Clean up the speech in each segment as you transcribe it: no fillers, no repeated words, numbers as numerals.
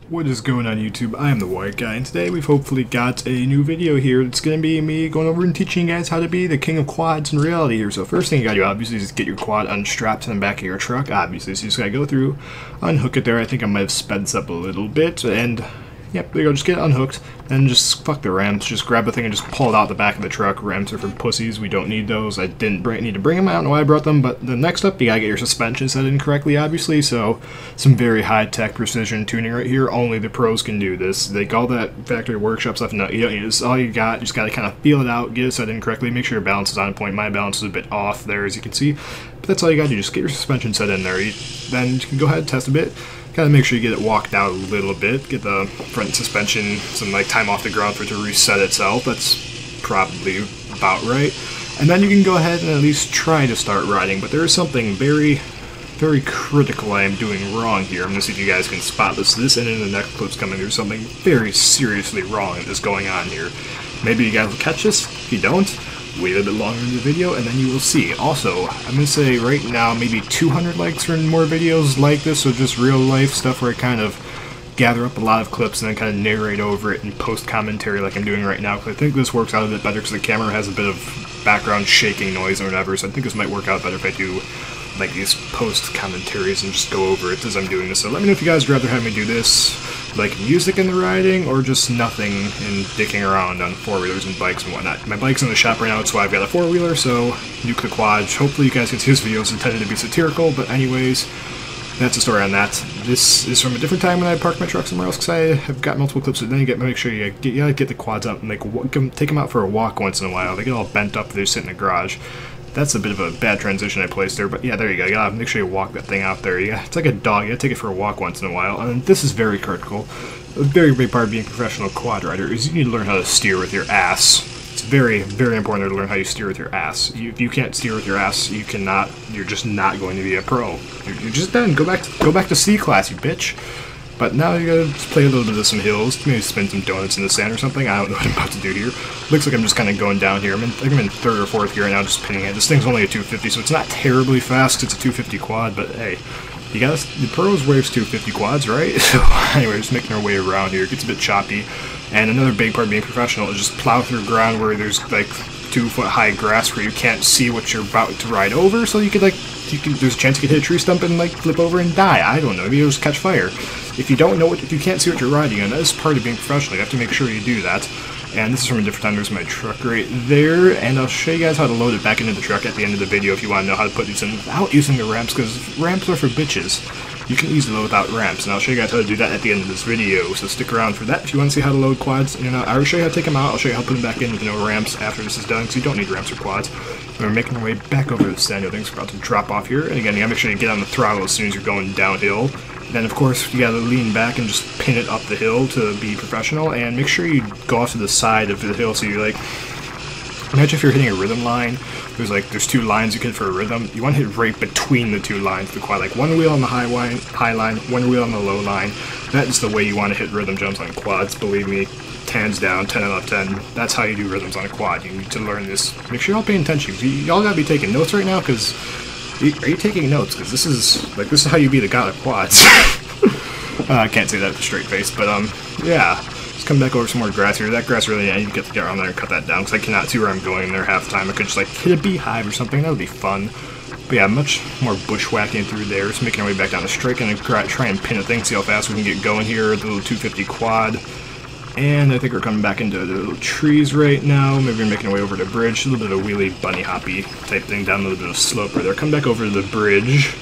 What is going on YouTube? I am the White Guy, and today we've hopefully got a new video here. It's going to be me going over and teaching you guys how to be the king of quads in reality here. So first thing you got to do obviously is get your quad unstrapped in the back of your truck, obviously. So you just got to go through, unhook it there. I think I might have sped this up a little bit, and yep, there you go, just get it unhooked, and just fuck the ramps, just grab the thing and just pull it out the back of the truck. Ramps are for pussies, we don't need those. I didn't need to bring them, I don't know why I brought them, but the next up, you gotta get your suspension set in correctly, obviously, so some very high-tech precision tuning right here. Only the pros can do this. Like, all that factory workshop stuff, no, you don't need this. All you got, you just gotta kind of feel it out, get it set in correctly, make sure your balance is on point. My balance is a bit off there, as you can see, but that's all you gotta do, just get your suspension set in there. Then you can go ahead and test a bit. Gotta make sure you get it walked out a little bit, get the front suspension some time off the ground for it to reset itself. That's probably about right. And then you can go ahead and at least try to start riding, but there is something very critical I am doing wrong here. I'm gonna see if you guys can spot this. This and in the next clip's coming, there's something very seriously wrong that's going on here. Maybe you guys will catch this. If you don't, wait a bit longer in the video and then you will see. Also, I'm going to say right now maybe 200 likes for more videos like this, so just real life stuff where I kind of gather up a lot of clips and then kind of narrate over it and post commentary like I'm doing right now, because I think this works out a bit better because the camera has a bit of background shaking noise or whatever, so I think this might work out better if I do like these post commentaries and just go over it as I'm doing this. So let me know if you guys would rather have me do this, like music in the riding, or just nothing and dicking around on four-wheelers and bikes and whatnot. My bike's in the shop right now, that's why I've got a four-wheeler, so nuke the quad. Hopefully you guys can see this video is intended to be satirical, but anyways, that's the story on that. This is from a different time when I parked my truck somewhere else, because I have got multiple clips, and then you get make sure you gotta get the quads out and like take them out for a walk once in a while. They get all bent up, they sit in the garage. That's a bit of a bad transition I placed there, but yeah, there you go. You gotta make sure you walk that thing out there. It's like a dog, you gotta take it for a walk once in a while, and this is very critical. A very big part of being a professional quad rider is you need to learn how to steer with your ass. It's very important to learn how you steer with your ass. If you can't steer with your ass, you're just not going to be a pro. You're just done. Go back to C class, you bitch. But now you gotta just play a little bit of some hills, maybe spin some donuts in the sand or something. I don't know what I'm about to do here. Looks like I'm just kind of going down here. I'm in third or fourth gear right now, just pinning it. This thing's only a 250, so it's not terribly fast. It's a 250 quad, but hey, the pros waves 250 quads, right? So anyway, just making our way around here. It gets a bit choppy. And another big part of being professional is just plow through ground where there's like 2-foot high grass where you can't see what you're about to ride over, so there's a chance you could hit a tree stump and like flip over and die. I don't know, maybe you'll just catch fire. If you can't see what you're riding on, that is part of being professional. You have to make sure you do that. And this is from a different time. There's my truck right there, and I'll show you guys how to load it back into the truck at the end of the video if you want to know how to put these in without using the ramps, because ramps are for bitches. You can easily load without ramps, and I'll show you guys how to do that at the end of this video, so stick around for that if you want to see how to load quads. I already show you how to take them out. I'll show you how to put them back in with no ramps after this is done, because you don't need ramps or quads. And we're making our way back over to the stand. Things are about to drop off here, and again, you gotta make sure you get on the throttle as soon as you're going downhill. Then, of course, you gotta lean back and just pin it up the hill to be professional, and make sure you go off to the side of the hill so you imagine if you're hitting a rhythm line, there's two lines you can hit for a rhythm. You want to hit right between the two lines of the quad, like one wheel on the high line, one wheel on the low line. That is the way you want to hit rhythm jumps on quads, believe me, hands down, 10 out of 10. That's how you do rhythms on a quad. You need to learn this. Make sure you're all paying attention. Y'all gotta be taking notes right now, because are you taking notes? Because this is how you be the god of quads. I can't say that with a straight face, but yeah. Just come back over some more grass here. That grass really, I need to get around there and cut that down, because I cannot see where I'm going there half the time. I could just hit a beehive or something. That would be fun. But yeah, much more bushwhacking through there. Just making our way back down the straight, and try and pin a thing, see how fast we can get going here. The little 250 quad. And I think we're coming back into the little trees right now. Maybe we're making our way over to the bridge. A little bit of wheelie bunny hoppy type thing down a little bit of slope right there. Come back over to the bridge.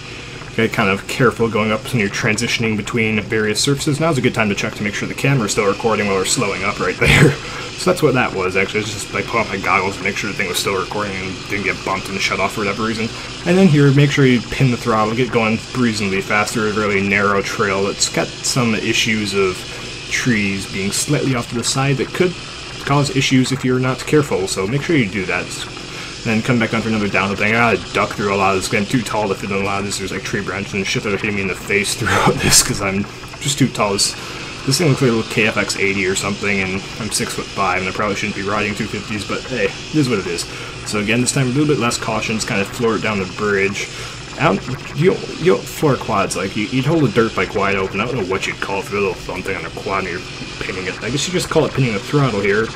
Okay, kind of careful going up when you're transitioning between various surfaces. Now's a good time to check to make sure the camera's still recording while we're slowing up right there. So that's what that was, actually. It's just pull out my goggles and make sure the thing was still recording and didn't get bumped and shut off for whatever reason. And then here, make sure you pin the throttle, get going reasonably fast through a really narrow trail that's got some issues of trees being slightly off to the side that could cause issues if you're not careful, so make sure you do that. And then come back down for another downhill thing. I gotta duck through a lot of this, I'm too tall to fit in a lot of this. There's like tree branches and shit that are hitting me in the face throughout this, because I'm just too tall. This thing looks like a little KFX 80 or something, and I'm 6'5", and I probably shouldn't be riding 250s, but hey, it is what it is. So again, this time a little bit less caution, just kind of floor it down the bridge. You don't floor quads like you'd hold a dirt bike wide open. I don't know what you'd call it for the little thumb thing on a quad and you're pinning it. I guess you just call it pinning the throttle here.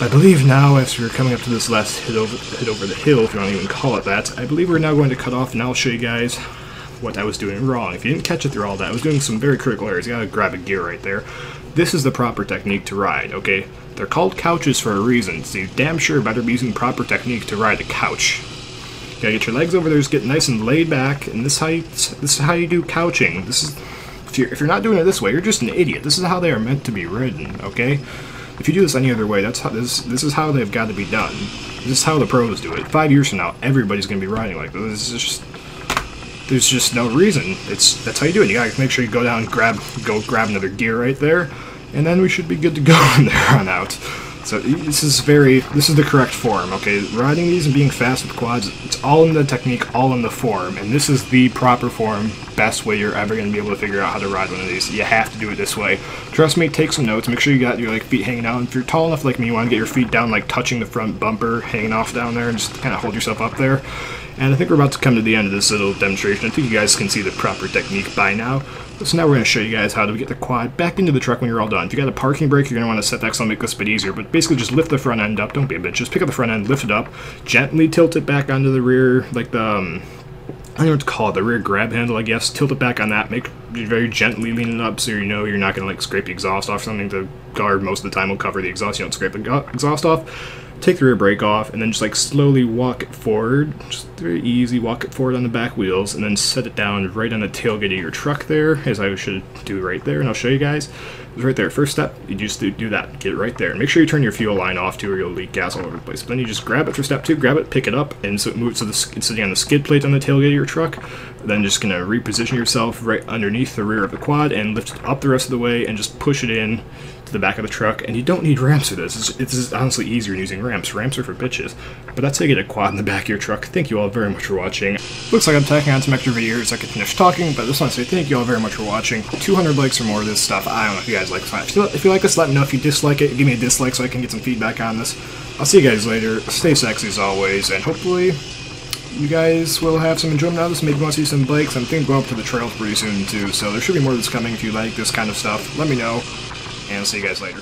I believe now, as we're coming up to this last hit over the hill, if you want to even call it that, I believe we're now going to cut off, and I'll show you guys what I was doing wrong. If you didn't catch it through all that, I was doing some very critical errors. You gotta grab a gear right there. This is the proper technique to ride, okay? They're called couches for a reason, so you damn sure better be using proper technique to ride a couch. You gotta get your legs over there, just get nice and laid back, and this is how you do couching. If you're not doing it this way, you're just an idiot. This is how they are meant to be ridden, okay? If you do this any other way, this is how they've got to be done. This is how the pros do it. 5 years from now, everybody's gonna be riding like this. There's just no reason. That's how you do it. You gotta make sure you go down and grab another gear right there, and then we should be good to go from there on out. So this is the correct form, okay? Riding these and being fast with quads, it's all in the technique, all in the form, and this is the proper form, best way you're ever going to be able to figure out how to ride one of these. You have to do it this way. Trust me, take some notes, make sure you got your feet hanging out. If you're tall enough like me, you want to get your feet down, touching the front bumper, hanging off down there, and just kind of hold yourself up there. And I think we're about to come to the end of this little demonstration. I think you guys can see the proper technique by now. So now we're going to show you guys how to get the quad back into the truck when you're all done. If you got a parking brake, you're going to want to set that so it'll make this a bit easier. But basically just lift the front end up. Don't be a bitch. Just pick up the front end, lift it up, gently tilt it back onto the rear, like the, I don't know what to call it, the rear grab handle, I guess. Tilt it back on that. Make very gently lean it up so you know you're not going to scrape the exhaust off. Something the guard most of the time will cover the exhaust. You don't scrape the exhaust off. Take the rear brake off, and then just slowly walk it forward. Just very easy, walk it forward on the back wheels, and then set it down right on the tailgate of your truck there, as I should do right there, and I'll show you guys. It's right there. First step, you just do that. Get it right there. Make sure you turn your fuel line off too, or you'll leak gas all over the place. But then you just grab it for step 2, grab it, pick it up, and so it moves so it's sitting on the skid plate on the tailgate of your truck. Then just gonna reposition yourself right underneath the rear of the quad and lift it up the rest of the way and just push it in to the back of the truck. And you don't need ramps for this. It's honestly easier than using ramps. Ramps are for bitches. But that's how you get a quad in the back of your truck. Thank you all very much for watching. Looks like I'm tacking on some extra videos. I could finish talking, but I just want to say thank you all very much for watching. 200 likes or more of this stuff. I don't know if you guys like this. If you like this, let me know. If you dislike it, give me a dislike so I can get some feedback on this. I'll see you guys later. Stay sexy as always, and hopefully you guys will have some enjoyment out of this. Maybe you want to see some bikes. I'm thinking going up to the trails pretty soon too, so there should be more of this coming. If you like this kind of stuff, let me know, and I'll see you guys later.